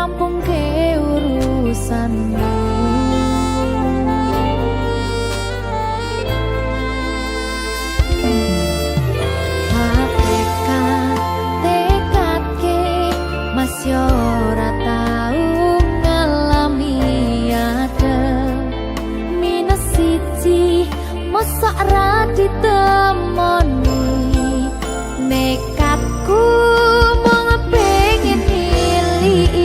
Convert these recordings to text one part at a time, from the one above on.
rampung ke urusanmu. Hakikat tekad ke masih ora tau ngalami ada minus siji masa ra ditemoni nekatku mung pengen milih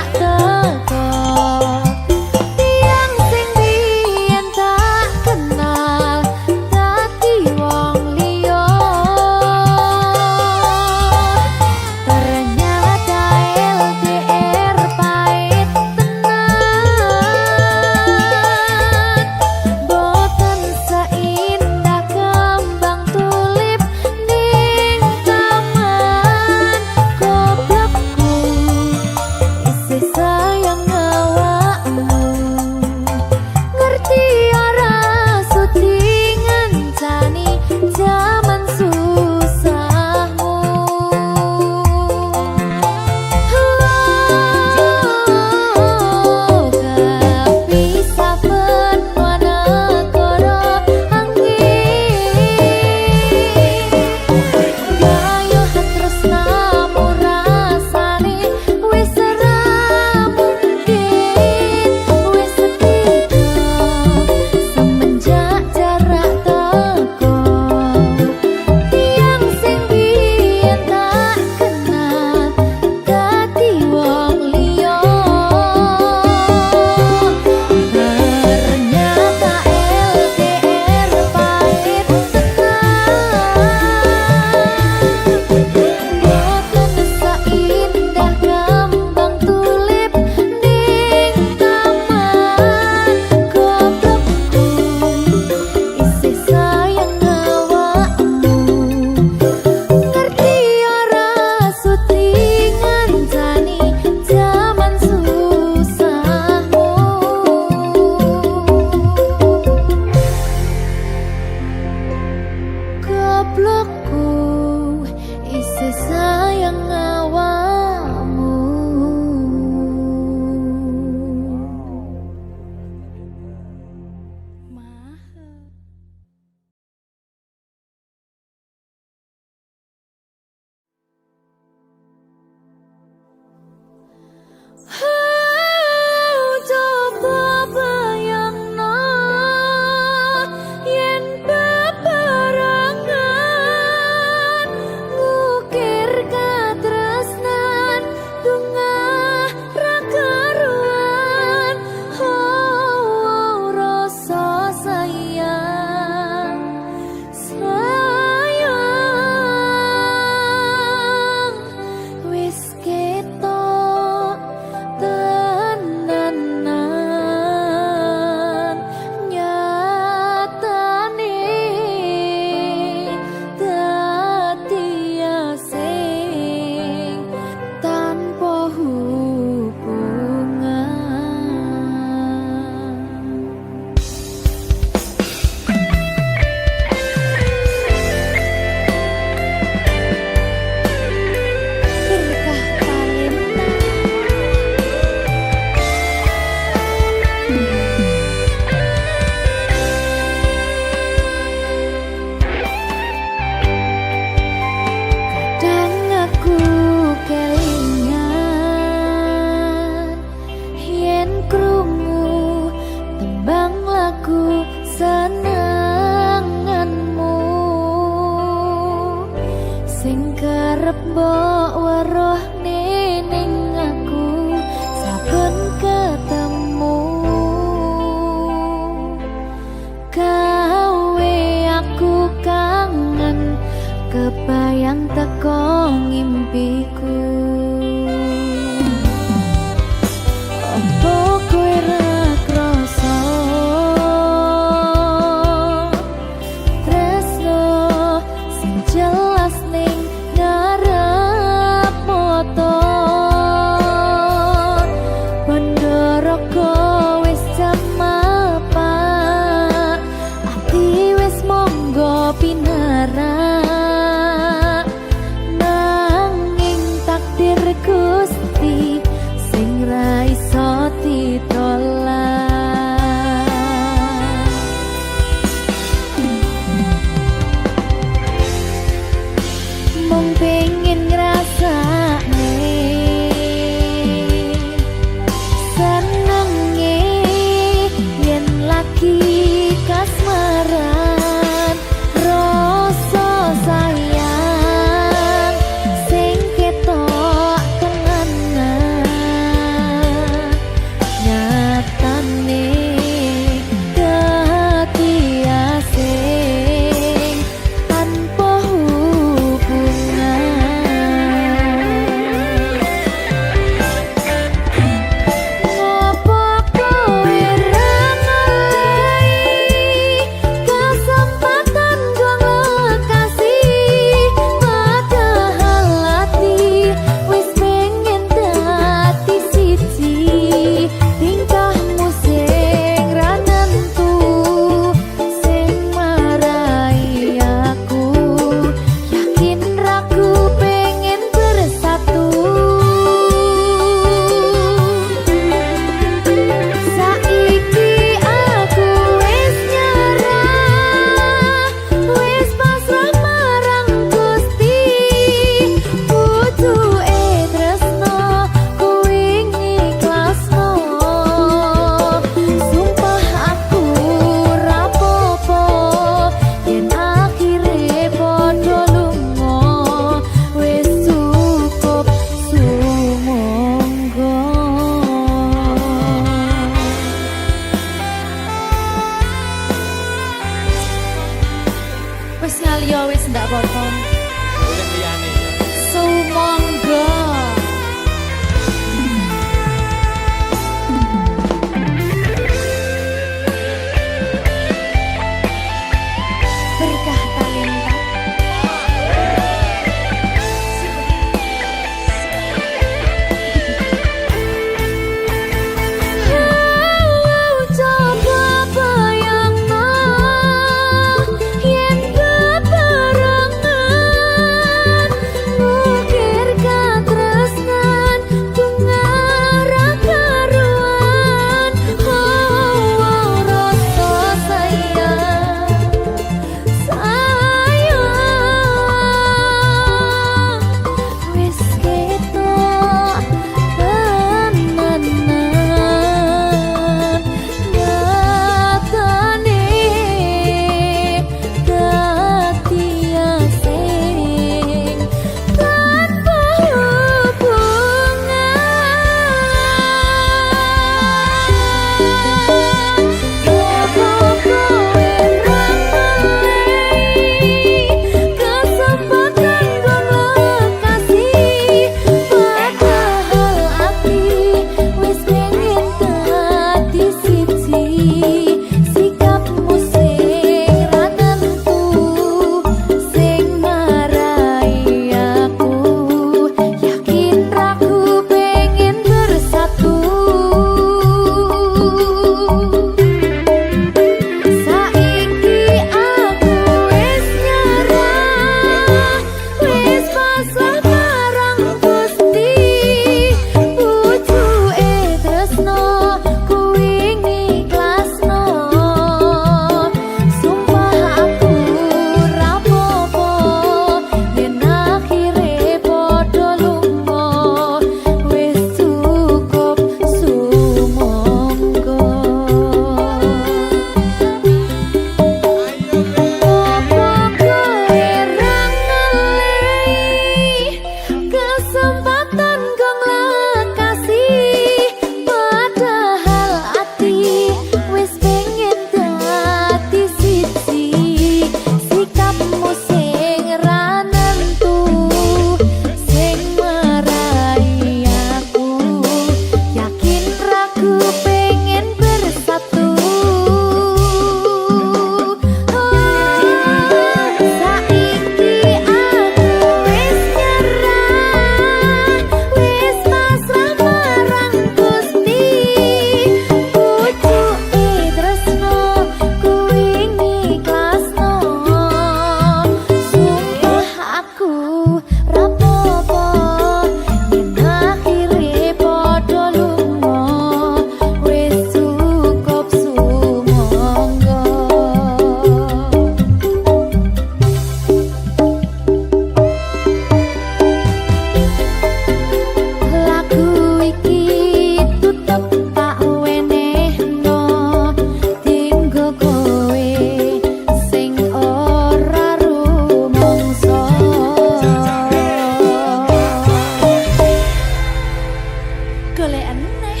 Golek aneh.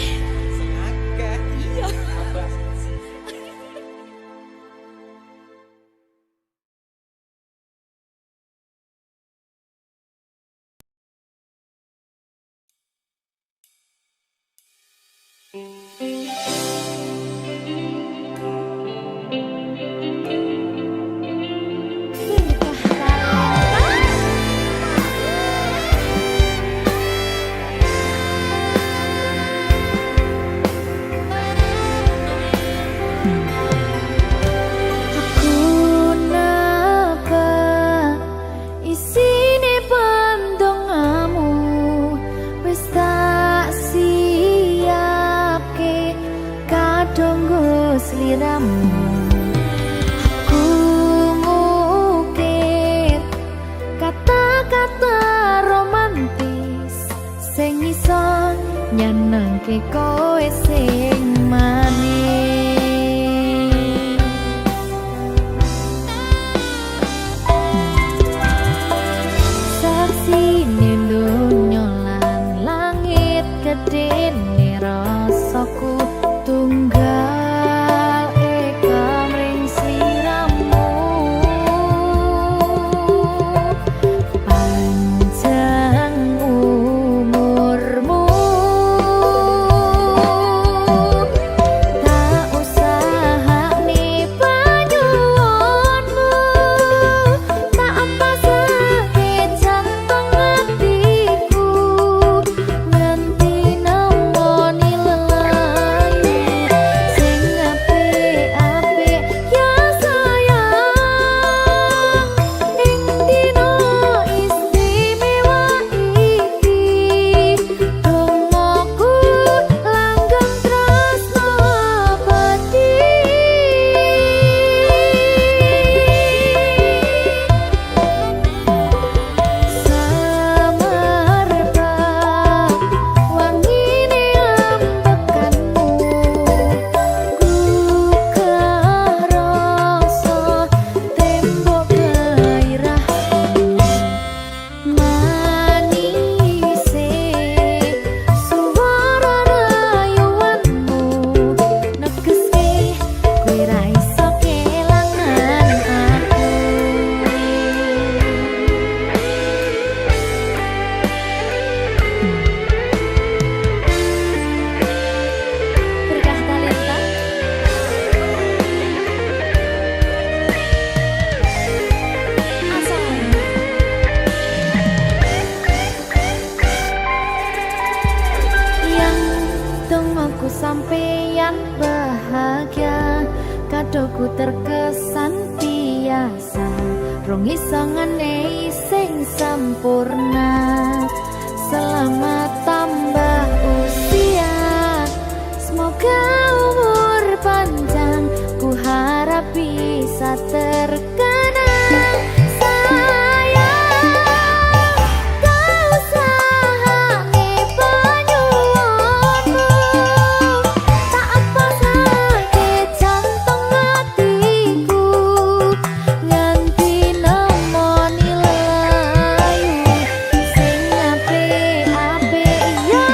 Sing akeh. Iya. Tambah siji. Aku napa isine pandongamu wis tak siapke kadung sliramu. Aku ngukir kata-kata romantis sing iso nyenengke kowe sing manis. Saksine donya lan langit gedene rasaku tunggal eka mring sliramu. Panjang umurmu tak usahane panyuwunmu, tak pasake jantung hatiku nganti nemoni lelayu sing apik-apik ya sayang. Ing dina istimewa iki dongaku langgeng tresno abadi. Samarba wangine ambekanmu gugah rasa tembok gairahmu. Manise suara rayuanmu negeske kowe ra iso kelangan aku. Berkah talenta asal yang dongaku sampeyan bahagia, kadoku terkesan biasa, rong iso ngenehi sing sempurna. Selamat tambah usia, semoga umur panjang, ku harap bisa terkenang. Sayang, kau usahane panyuwunmu, tak pasake jantung hatiku nganti nemoni lelayu sing apik-apik ya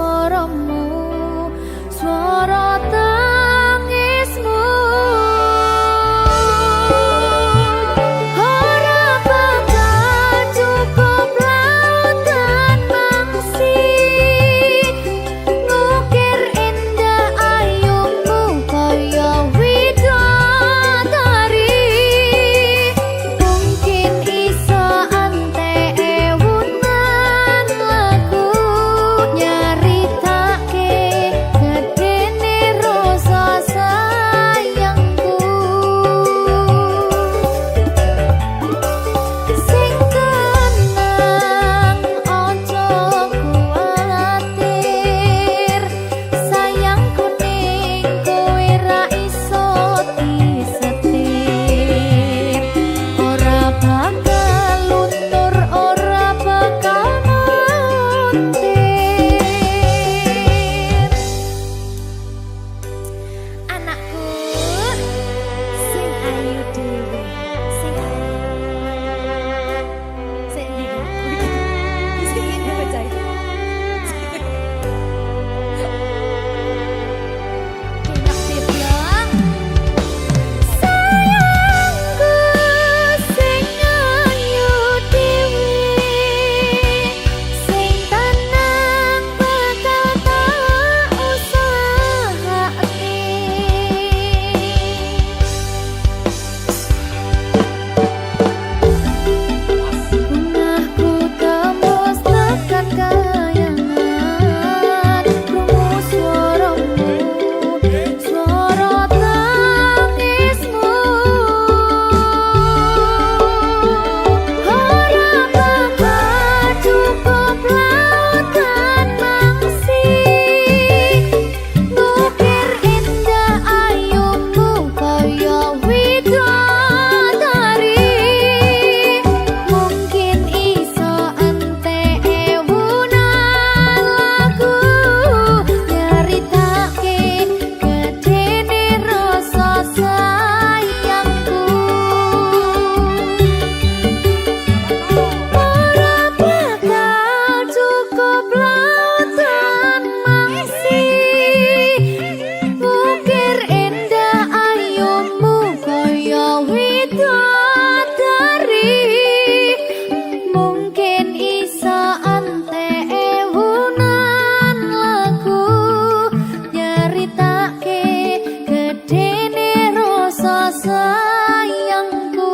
swaramu, swara tangismu. Ora bakal cukup lautan mangsi, ngukir indah ayumu kaya widodari. Mungkin iso ante ewunan lagu nyaritake gedene rasa sayangku. Sing tenang ojo kuwatir, sayangku ning kowe ra iso disetir. Ora bakal luntur, ora bakal muntir. Anakku sing ayu dhewe, sing ndi ya? Sing ini baca itu. Enak dibilang. Sayangku sing ayu dhewe, sing tenang bakal tak usahake. Bungahku tembus tekan kayangan, krungu swaramu, swara tangismu. Ora bakal cukup lautan mangsi, ngukir indah ayumu kaya widodari. Mungkin iso ante ewunan lagu nyaritake gedene rasa sayangku. Ora bakal cukup lautan mangsi, ngukir indah ayumu kaya widodari. Mungkin iso ante ewunan lagu nyaritake gedene rasa sayangku.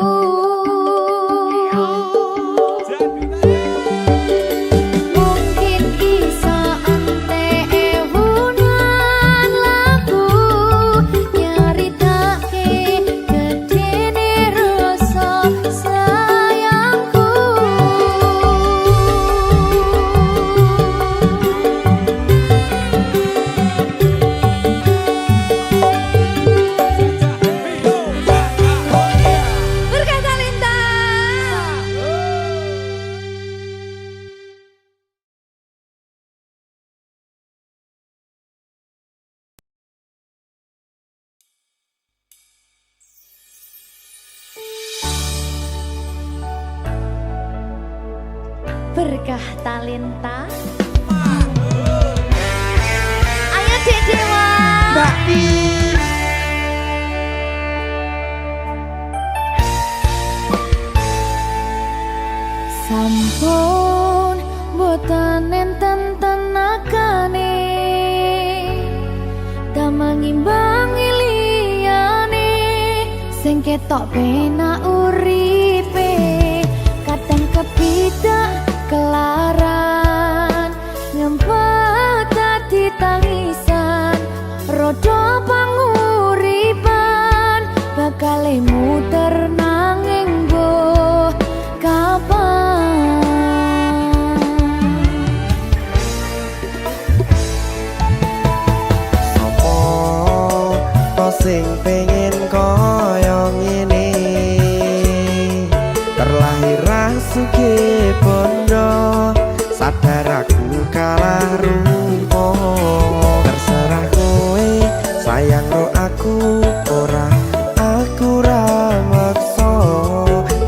Mungkin iso ante ewunan lagu nyaritake gedene rasa sayangku. Berkata Linda. Berkah talenta. Ayo Dek Dewa. Mbak Pi. Sampun boten enten tenagane, damang imbangi liyane, sing ketok penak uripe, kadang kepidak kelaran, ngempet dadi tangisan, rodo panguripan, bakal muter nanging mbok kapan. Sing pengen kaya ngene, terlahir sugih bondo, sadar aku kalah rumpo. Terserah kowe sayang ro aku ora, aku ra maksa.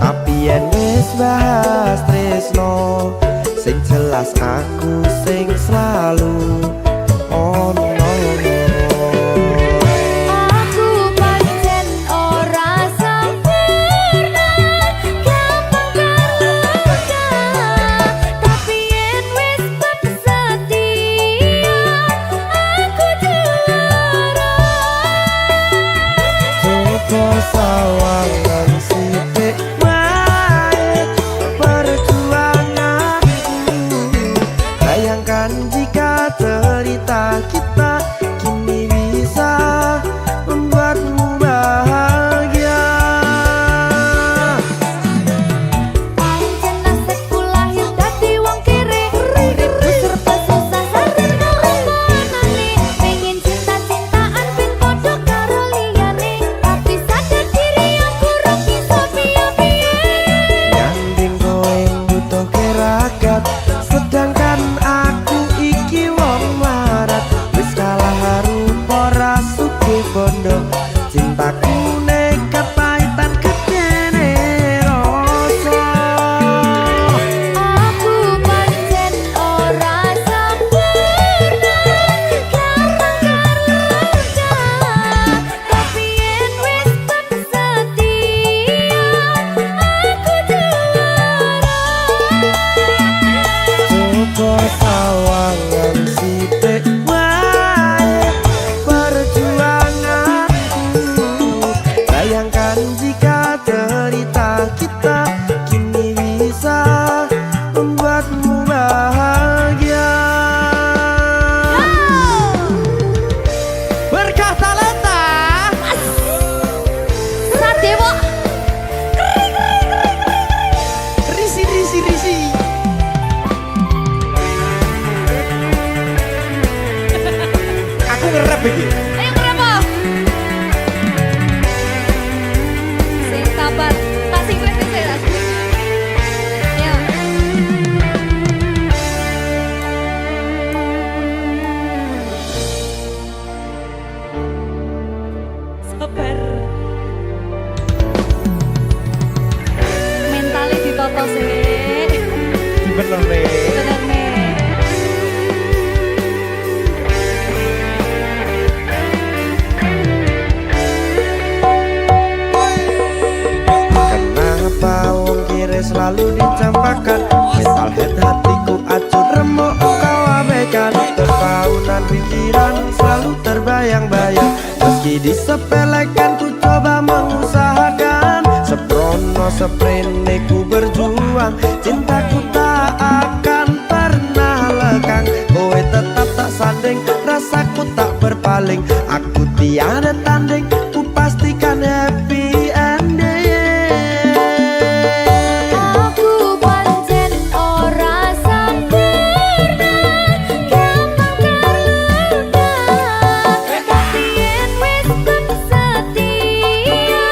Tapi yen wis bahas tresno, sing jelas aku sing selalu ngerap iki. Ayo kenapa? Sing sabar. Tak singlet saya tak singlet. Ya. Sabar. Mentalnya ditoto sih. Bener nih. Bener nih. Kenapa wong kiri selalu dicampakkan? Metalhead hatiku acuh remuk kau abaikan. Terpaunan pikiran selalu terbayang-bayang. Meski disepelekan ku coba mengusahakan. Seprono seprene ku berjuang. Cintaku tak akan pernah lekang. Kowe tetap tak sanding, rasaku tak berpaling. Aku tiada tanding, ku pastikan happy ending. Aku pancen ora sempurna, gampang terluka. Tapi yen wis bersedia,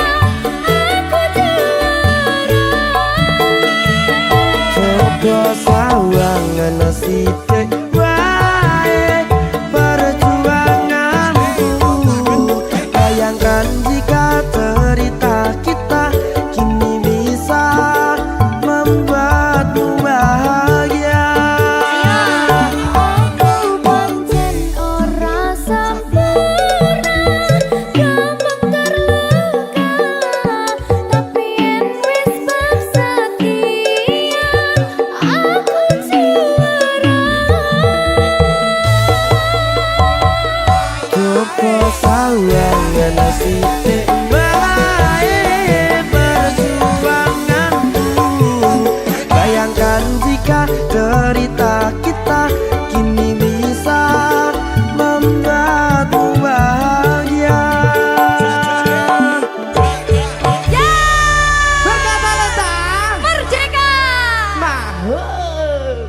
aku juara. Coba sawangan sithik wae perjuanganku. Bayangkan jika cerita kita kini bisa membuatmu bahagia. Aku pancen ora sempurna, gampang terluka. Tapi yen wis bersedia, aku juara. Coba sawangan sithik wae perjuanganku. Bayangkan jika cerita kita kini bisa membuatmu bahagia. Ya, Berkata leta merdeka. mahal.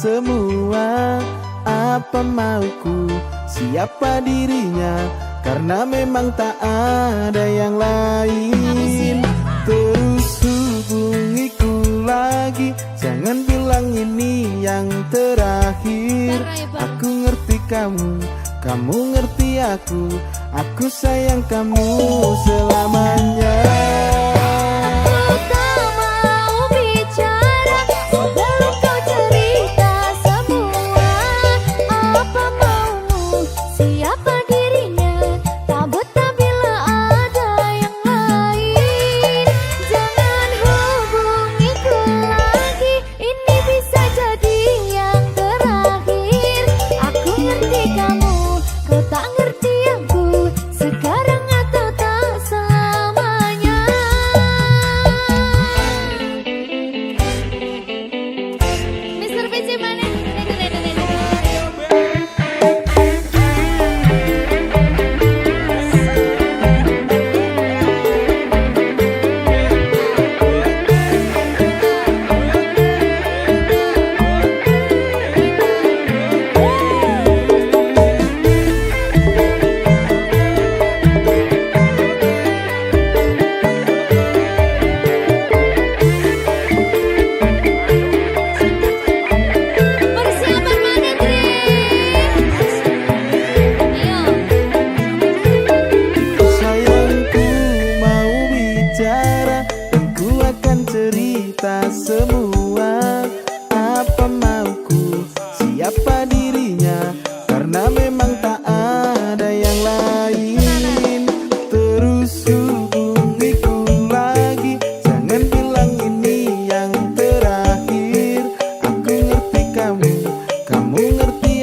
semua apa mauku, siapa dirinya, karena memang tak ada yang lain. Terus hubungiku lagi, jangan bilang ini yang terakhir. Aku ngerti kamu, kamu ngerti aku sayang kamu selamanya. Semua apa mauku, siapa dirinya, karena memang tak ada yang lain. Terus hubungiku lagi, jangan bilang ini yang terakhir. Aku ngerti kamu, kamu ngerti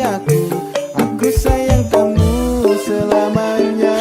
aku sayang kamu selamanya.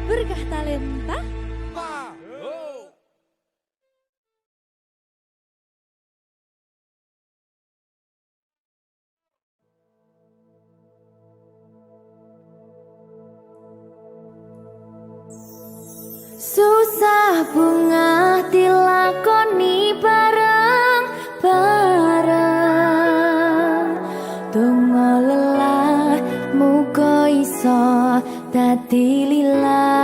Berkah talenta. Susah bunga dilakoni bareng-bareng, donga lelah muga iso dadi lillah.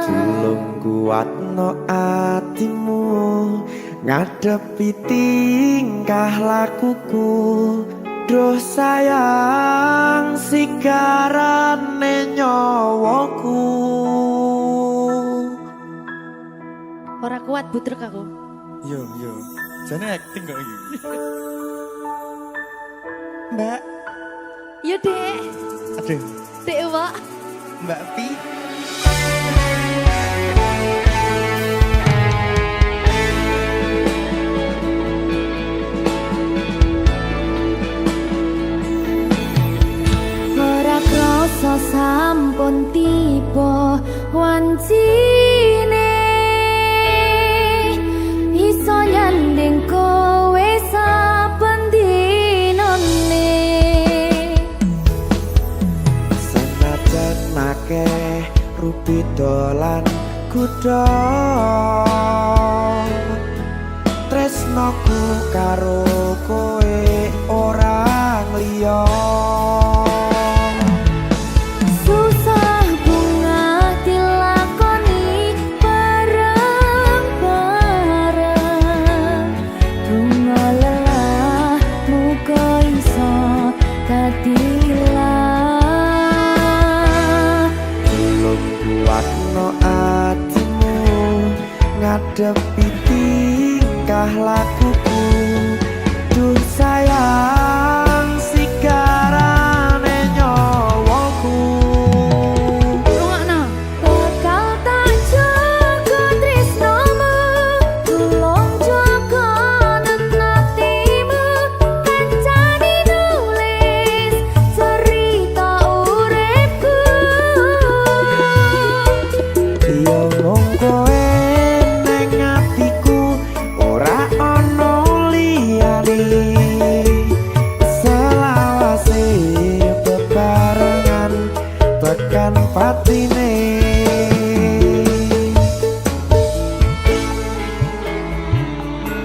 Tulung kuatno atimu ngadepi tingkah lakuku. Duh sayang sigarane nyawaku. Ora kuat butrek aku. Yo, jane acting kok iki. Mbak, Yo Dek. aduh, Dek Wak. Mbak Pi. Ora krasa sampun tiba wancine, iso nyanding kowe saben dinane. Senajan akeh rupi dolan kuda, tresnoku karo kowe ora liya. Susah bunga dilakoni bareng-bareng, bunga lelah muga iso dadi lillah. Belum kuatno atimu ngadepi tingkah lakuku. Duh sayang sigarane tekan patine.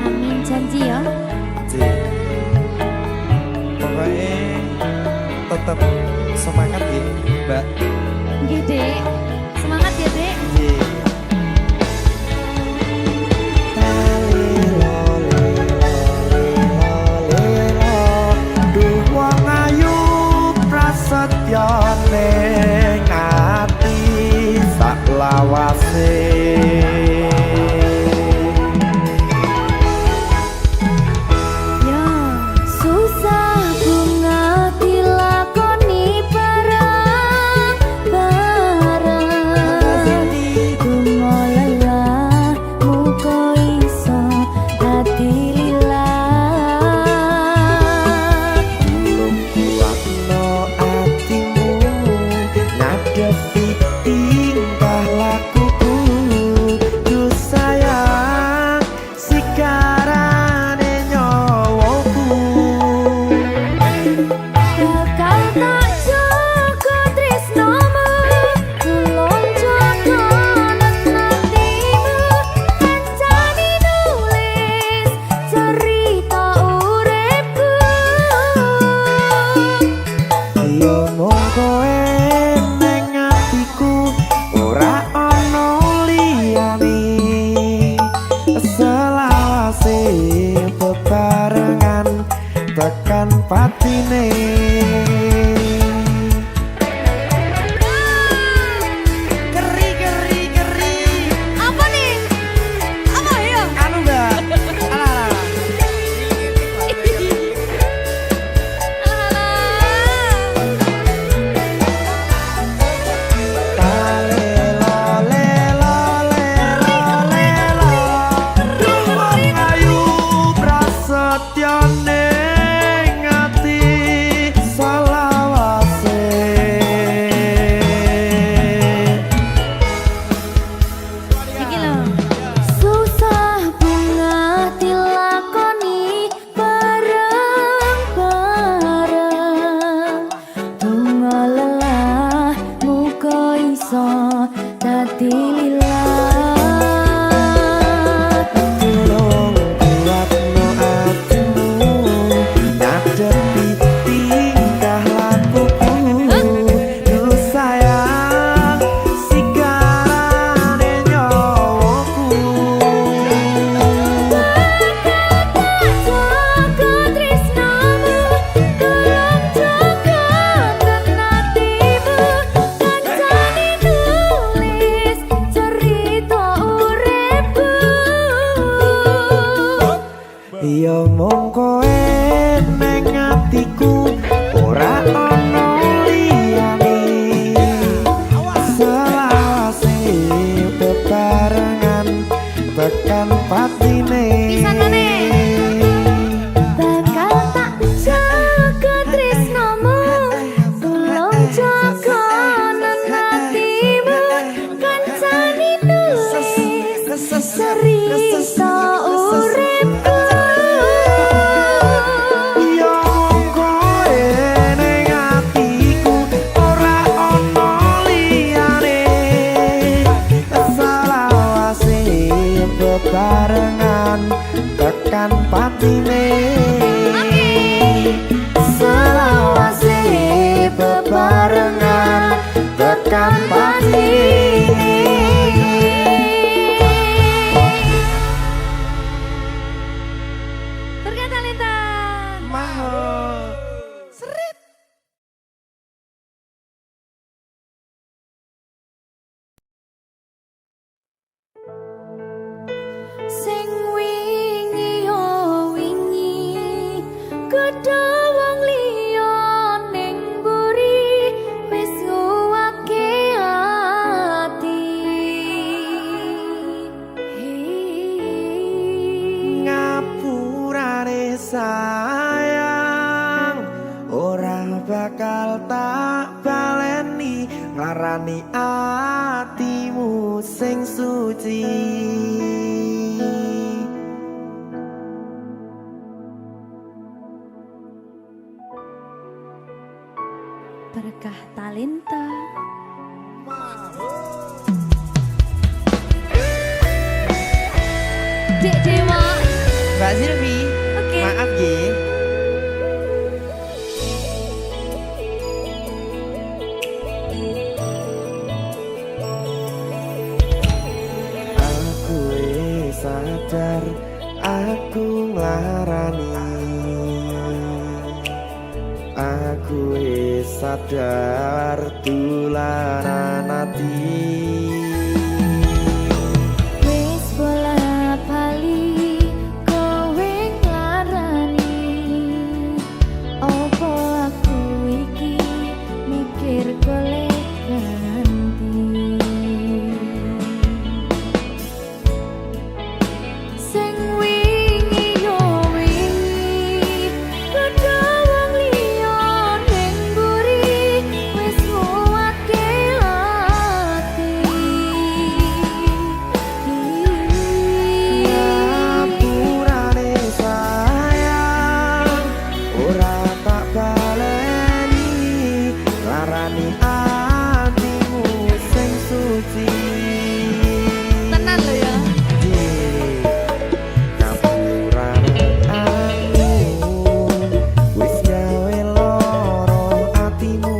Amin janji ya. Pokoknya tetap semangat ya Mbak. Nggih, Dek. Semangat ya, Dek. Iya. Duh wong ayu prasetyo ning ati sak lawase. Ya susah bunga dilakoni bareng-bareng. Bunga lelah muka iso dadi lilah. Belum kuatno atimu ngadepi tingkah lakuku. Duh sayang sikarane nyawaku. Bakal tak jaga tresnomu, tulung jaga hatimu. Kancani nulis cerita uripku. Yo mung kowe ning atiku ora ana liyane. Selawase bebarengan tekan patine. Keri keri keri. Apa nih? Apa ya? Anu Mbak. Alah. Iki lho. Susah bunga dilakoni bareng-bareng. Bunga lelah muka iso dadi lilah. Tulung kuatno atimu ngadepi tingkah lakuku. Duh sayang sikarane nyawaku. Jaga tresnomu, tulung jaga hatimu. Kancani nulis cerita uripku. Ya mung kowe ning atiku ora ana liyane. Selawase bebarengan tekan patine. Pisan maneh. Bakal tak jaga tresnomu, tulung jaga hatimu. Kancani nulis cerita uripku. Ya mung kowe ning atiku ora ana liyane. Selawase bebarengan tekan patine. Selawase bebarengan tekan patine. Berkata Lintang. Mahal. Sing wingi yo wingi, gedhe wong liya ning mburi, wis nguwake ati. Ngapurane sayang ora bakal tak baleni nglarani atimu sing suci. Berkah talenta. Dek Dewa. Mbak Silvi, Oke. maaf ye. Aku sadar aku nglarani. Aku sadar tulanan ati. Wis bola bali kowe nglarani. Opo aku iki mikir golek ganti. Sing wingi yo wingi padha wong liya ning mburi wis nguwatke ati. Ngapurane sayang ora tak baleni larani atimu sing suci. Tenan lo ya. Ngapurane aku wis gawe loro atimu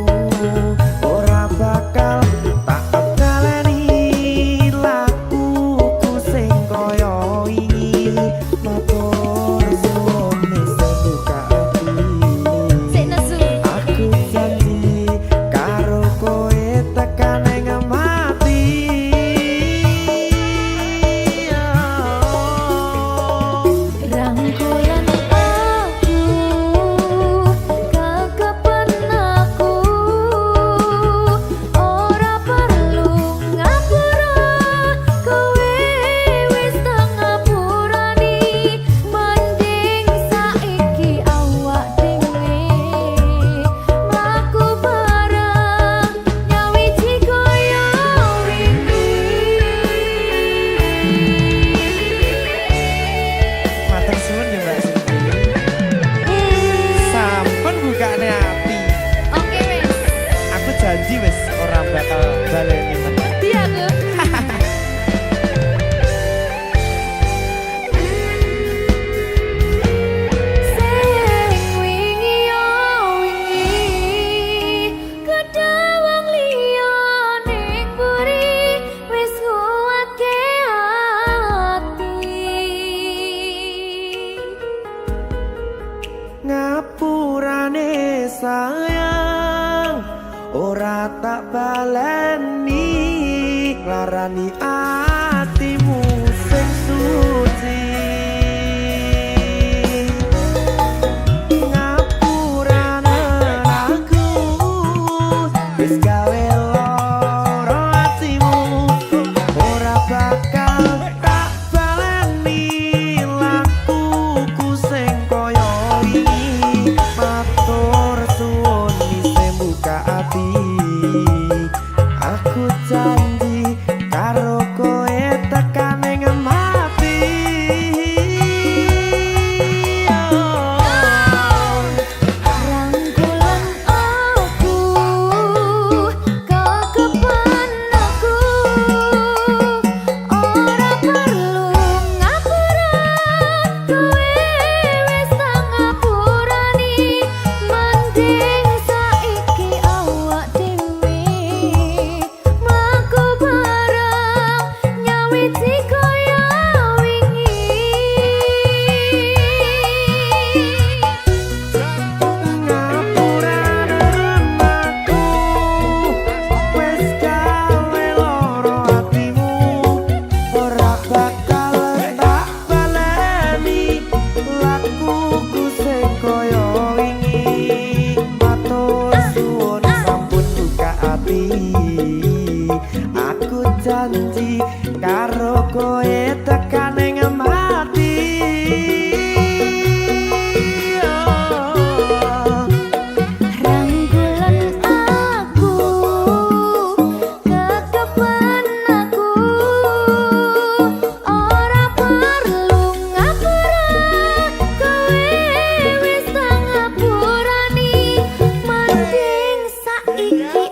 ora bakal tak baleni lakuku sing kaya wingi matur suwun sing buka ati. Sik nesu. Aku janji karo kowe tekan ing mati. Rangkulan aku kekepen aku ora perlu ngapura kowe wis tak ngapurani mending saiki awak dhewe mlaku bareng nyawiji kaya Matur suwun ya Mbak Silvi. Sampun bukane ati. Oke wes. Aku janji wis ora bakal baleni meneh. Dia tuh. Sing wingi yo wingi kedha wong liya ning mburi wis nguwatke ati. Ngapurane sayang ora tak baleni larani atimu sing suci. Ngapurane aku wis gawe loro atimu ora bakal tak baleni lakuku sing kaya wingi matur suwun sing buka ati. Aku janji karo kowe tekan ing mati. Rangkulan aku kekepen aku ora perlu ngapura kowe wis tak ngapurani mending saiki awak dhewe mlaku bareng nyawiji kaya wingi. Ngapurane aku wis gawe loro atimu ora bakal tak baleni lakuku sing kaya wingi matur suwun sampun buka ati. Aku janji karo kowe tekan ing mati. Rangkulan aku kekepen aku ora perlu ngapura kowe wis tak ngapurani mending saiki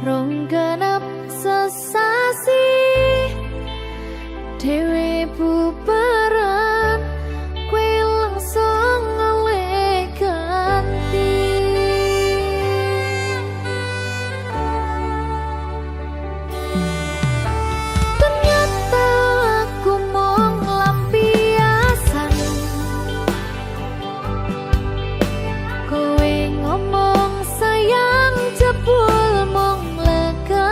rong genep sesasi dewe bubaran kue langsung oleh ganti. Ternyata aku mong lampiasan, kowe ngomong sayang jebul mong lega.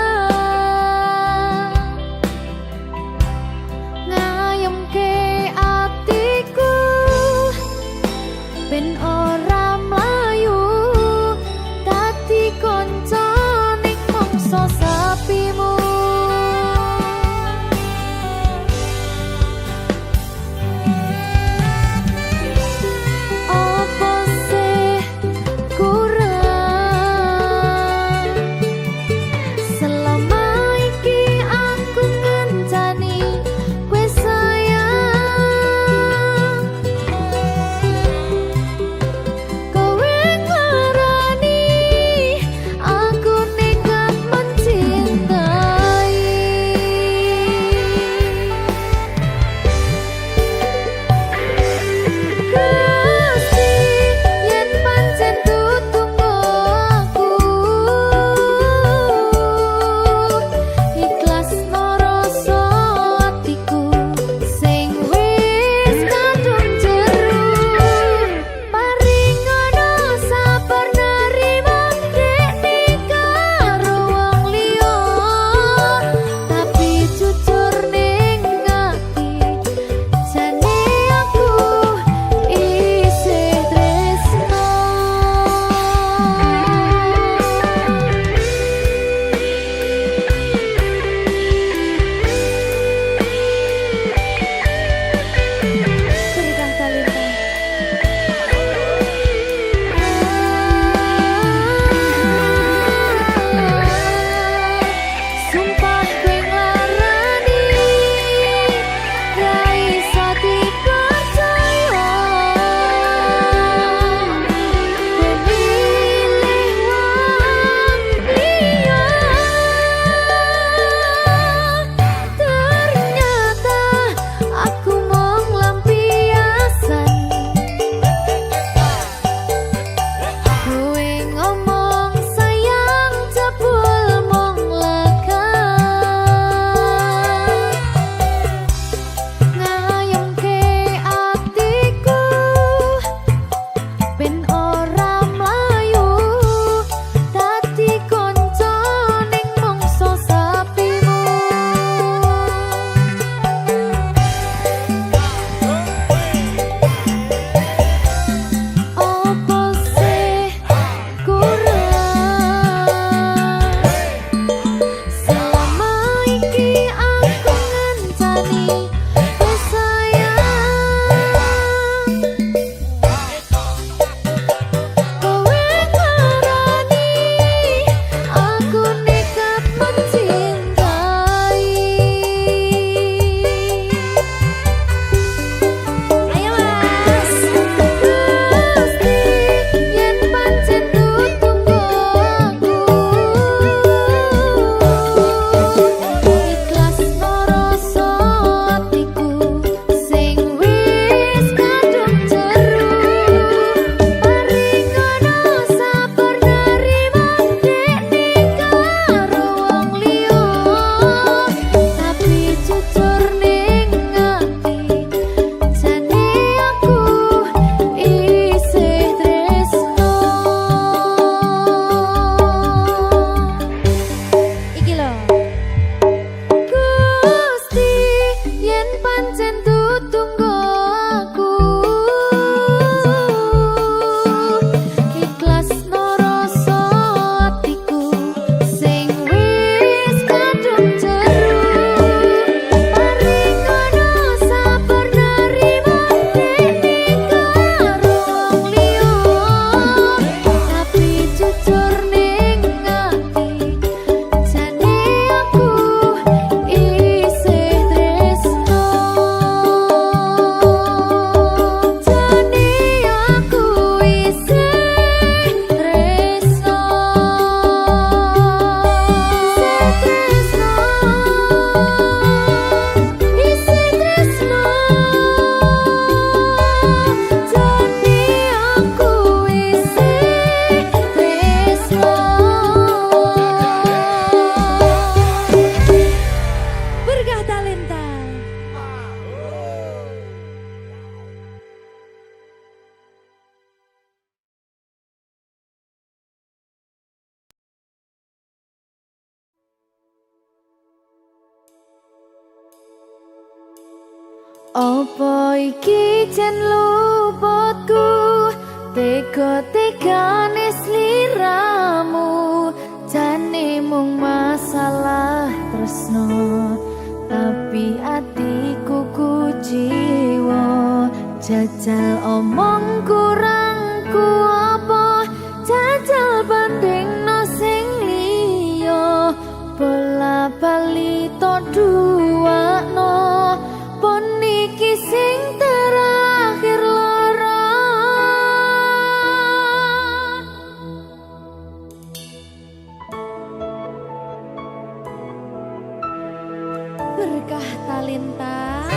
Apa iki jen luputku tega-tegane sliramu jane mung masalah tresno tapi atiku kuciwa jajal omong kurangku apa jajal bandingno sing liya bola bali to duwakno pon iki sing terakhir lara berkah talenta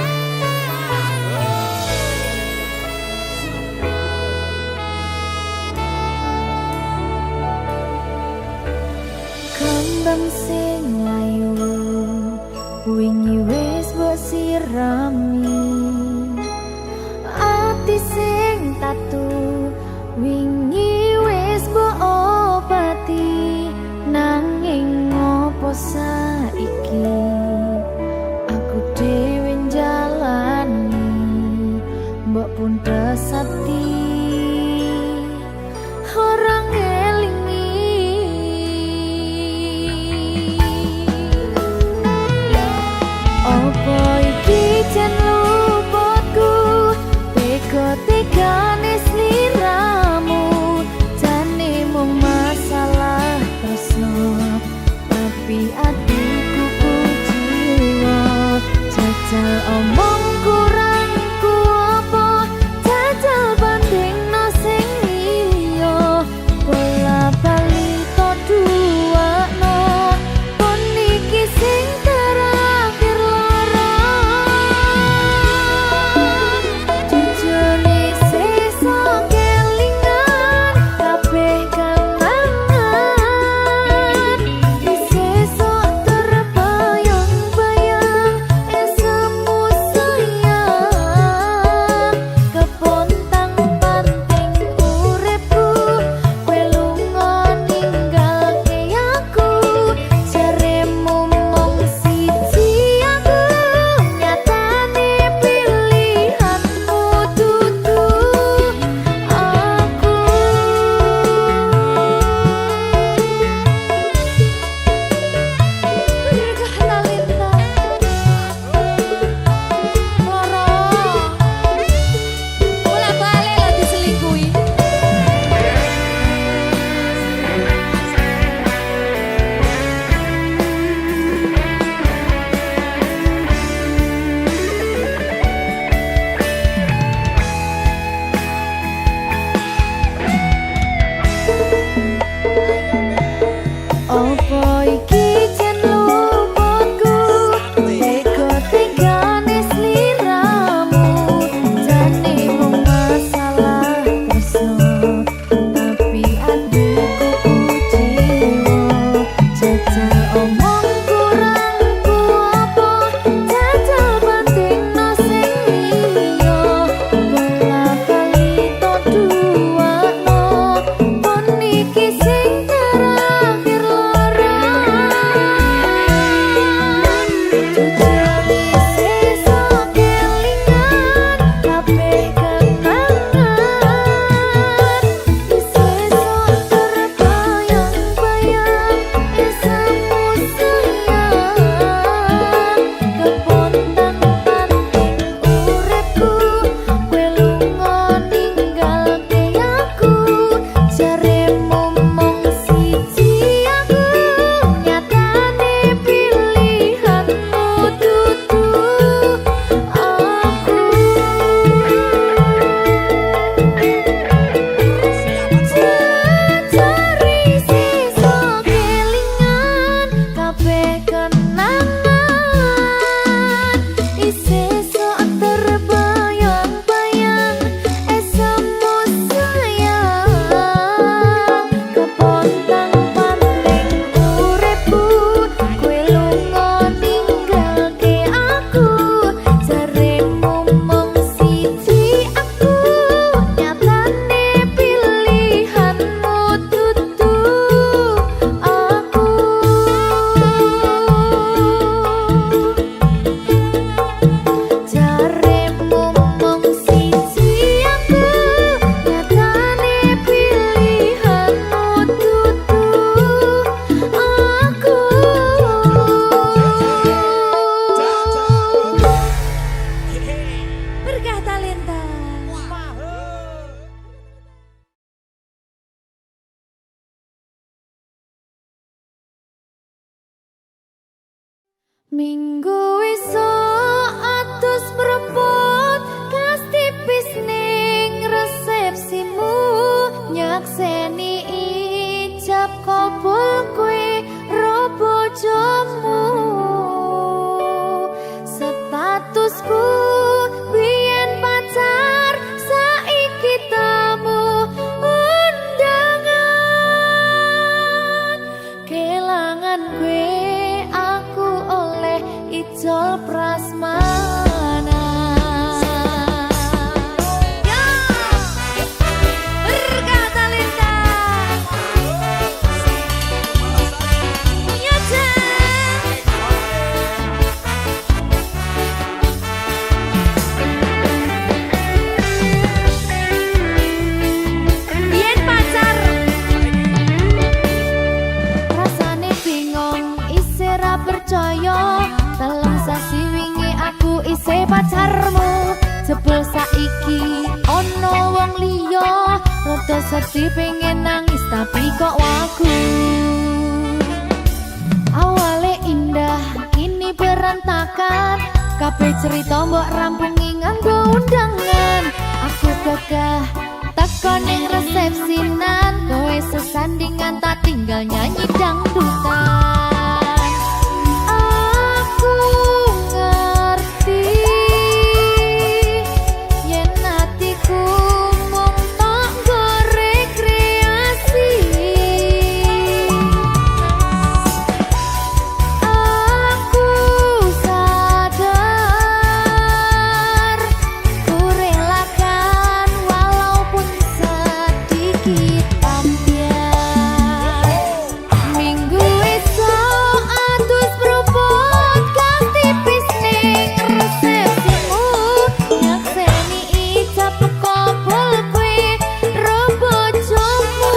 kembang sing layu wingi wis mbok sirami ati sing tatu wingi wis mbok obati nanging ngopo saiki aku dhewe njalani mbok pun desati orang apa iki jen luputku tega-tegane sliramu jane mung masalah tresno tapi atiku kuciwa jajal omong kurangku apa jajal bandingno sing liya bola bali to duwakno pon iki sing terakhir lara jujur sesa kelingan kabeh kenangan sesa terbayang-bayang esemu Minggu esuk atus mrepot kas tipis ning resepsimu nyakseni ijab kabul kowe ro bojomu statusku biyen pacar saiki tamu undangan kelangan kowe aku oleh ijol prasmanan. Ya, berkata Linda. Ya, Jen. Biyen pacar. Rasane bingung, isih ra percaya. Telung sasi wingi aku isih pacarmu. Jebul saiki ono wong liya. Rada sedih pengen nangis tapi kok wagu. Awale indah, kini berantakan. Kabeh cerita mbok rampungi nganggo undangan. Aku gagah teko ning resepsinan. Kowe sesandingan tak tinggal nyanyi dangdutan. Aku ngerti yen atiku mung tok nggo rekreasi. Aku sadar ku relakan walaupun sedikit ambiar. Minggu esok atus propot kas tipis ning resepsimu nyakseni ijab kabul kowe ro bojomu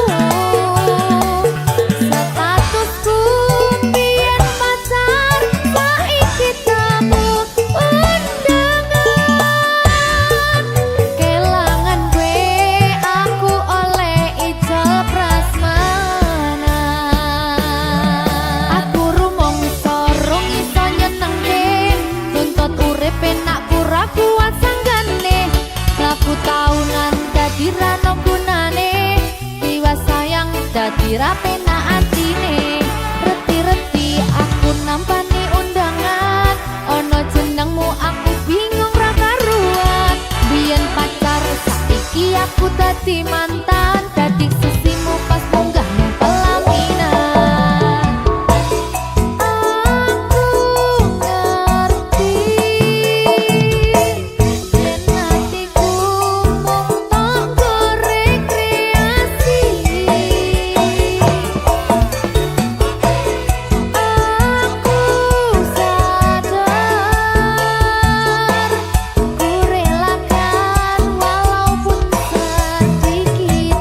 statusku biyen pacar saiki tamu undangan kelangan kowe aku oleh ijol prasmanan. Aku rumong sorong iso nyenengke tuntut urip enak pura kuat sanggane laku taunan dadi rano gunane tiwas sayang dadi ra penak atine reti-reti aku nampani undangan ono jenengmu aku bingung ra karuan biyen pacar saiki aku dadi mantan dadi sesimu pas munggah nang pelaminan. Aku ngerti yen atiku mung tok nggo rekreasi. Aku sadar ku relakan walaupun sedikit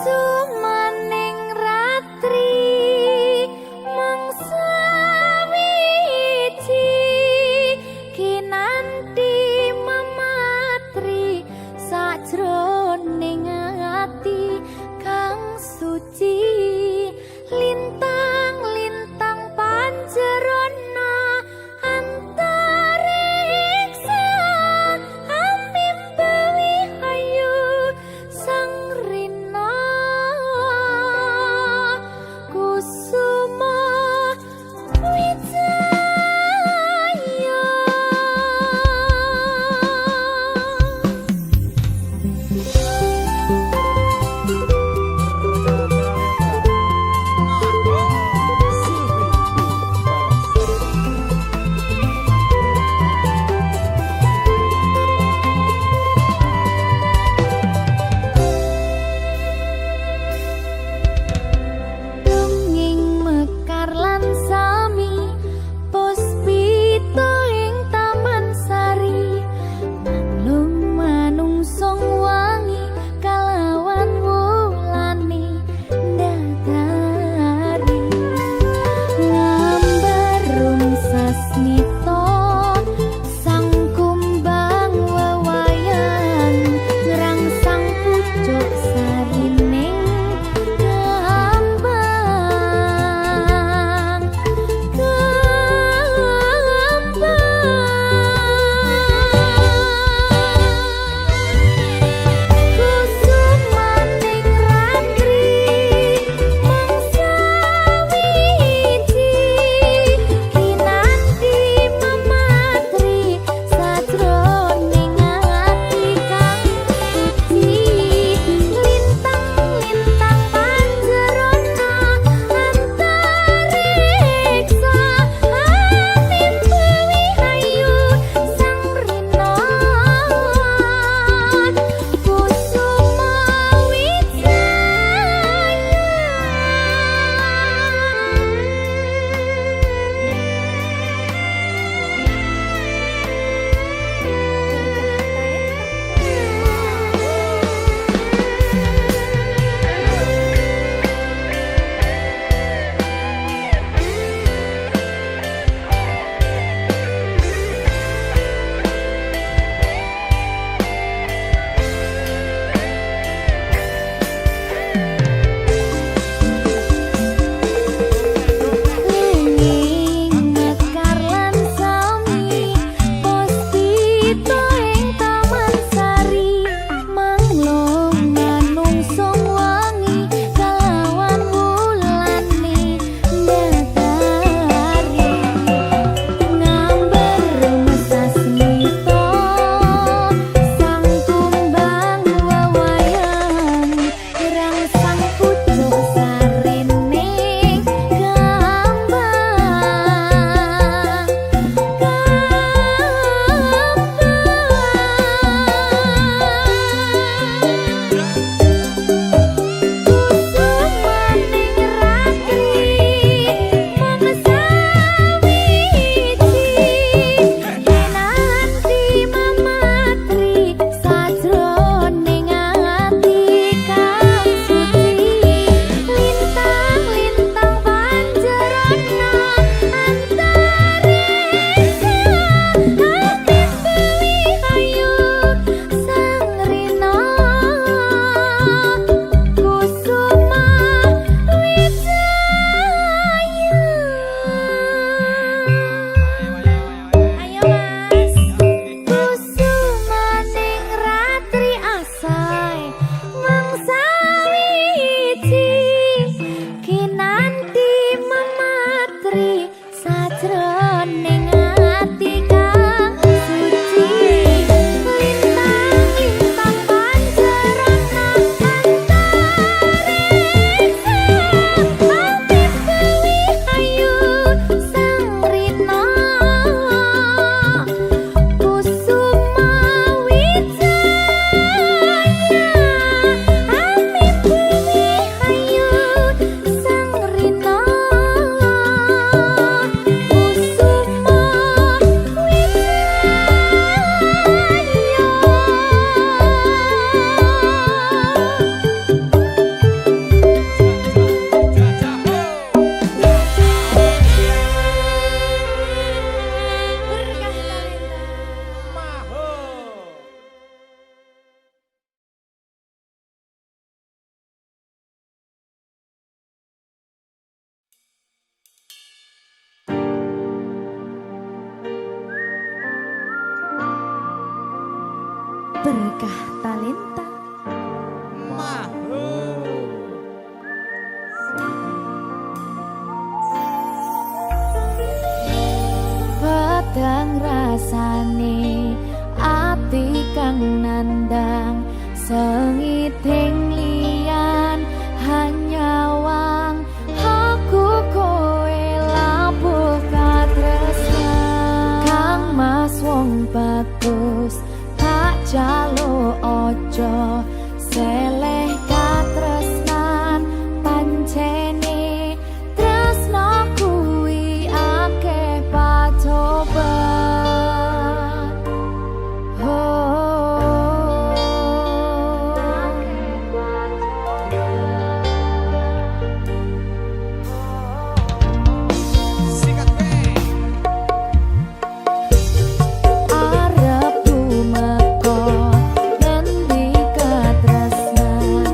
Sumaning ratri mangsa wiji kinanti mematri sajroning ati kang suci lintang-lintang panjerona antariksa amimbawi ayu sang rina kusuma wijaya berkah talenta. Pedang rasane ati kang nandang sengiting liyan hanya wang aku kowe labuh katresnan kang mas wong bagus tak jalo ojo seleh katresnan pancene tresno kuwi akeh pacoban arep tumeka ngendi katresnan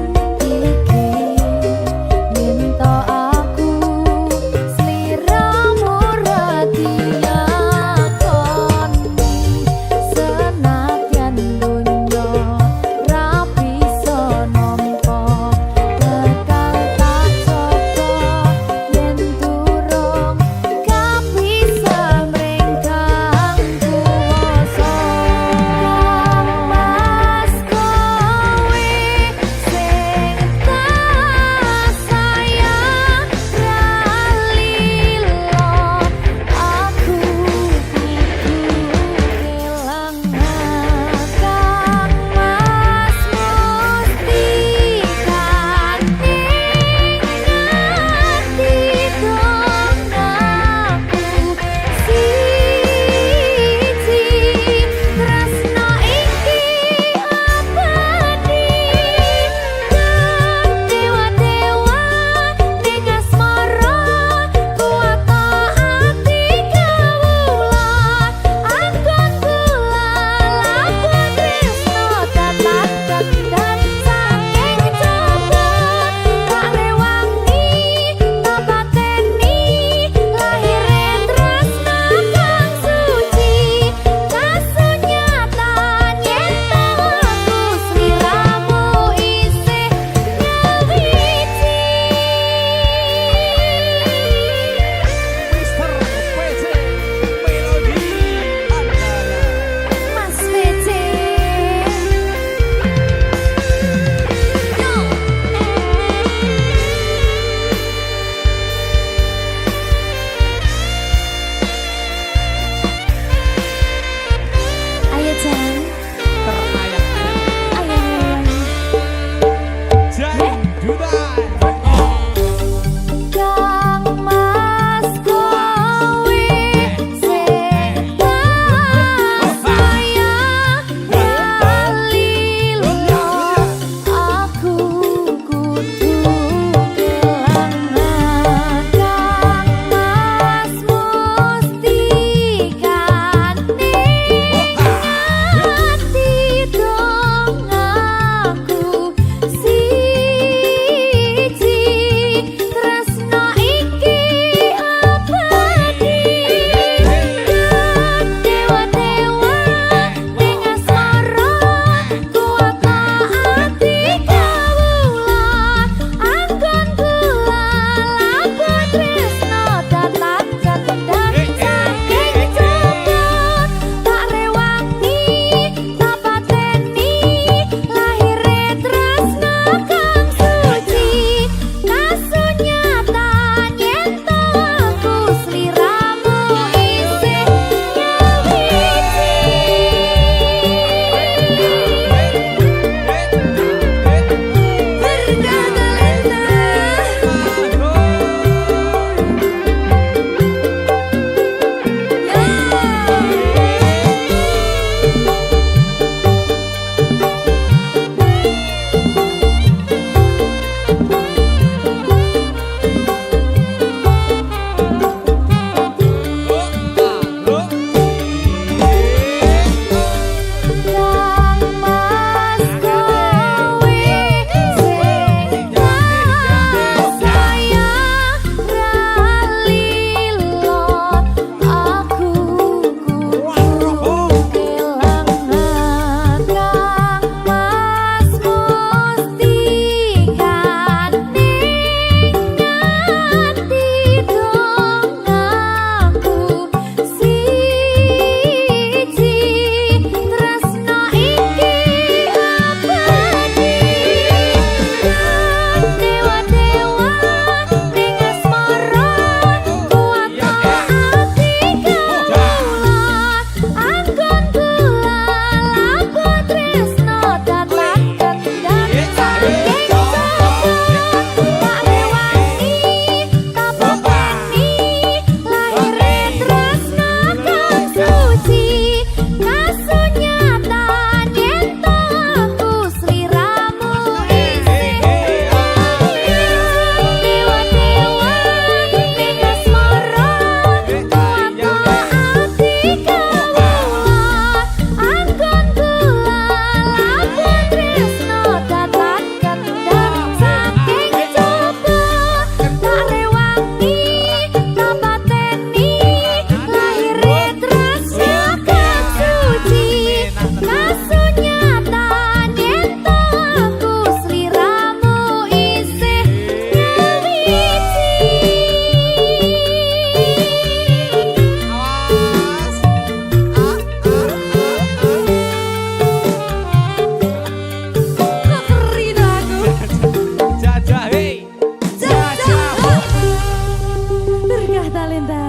Talenta.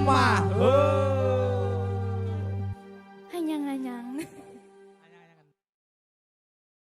Mahut.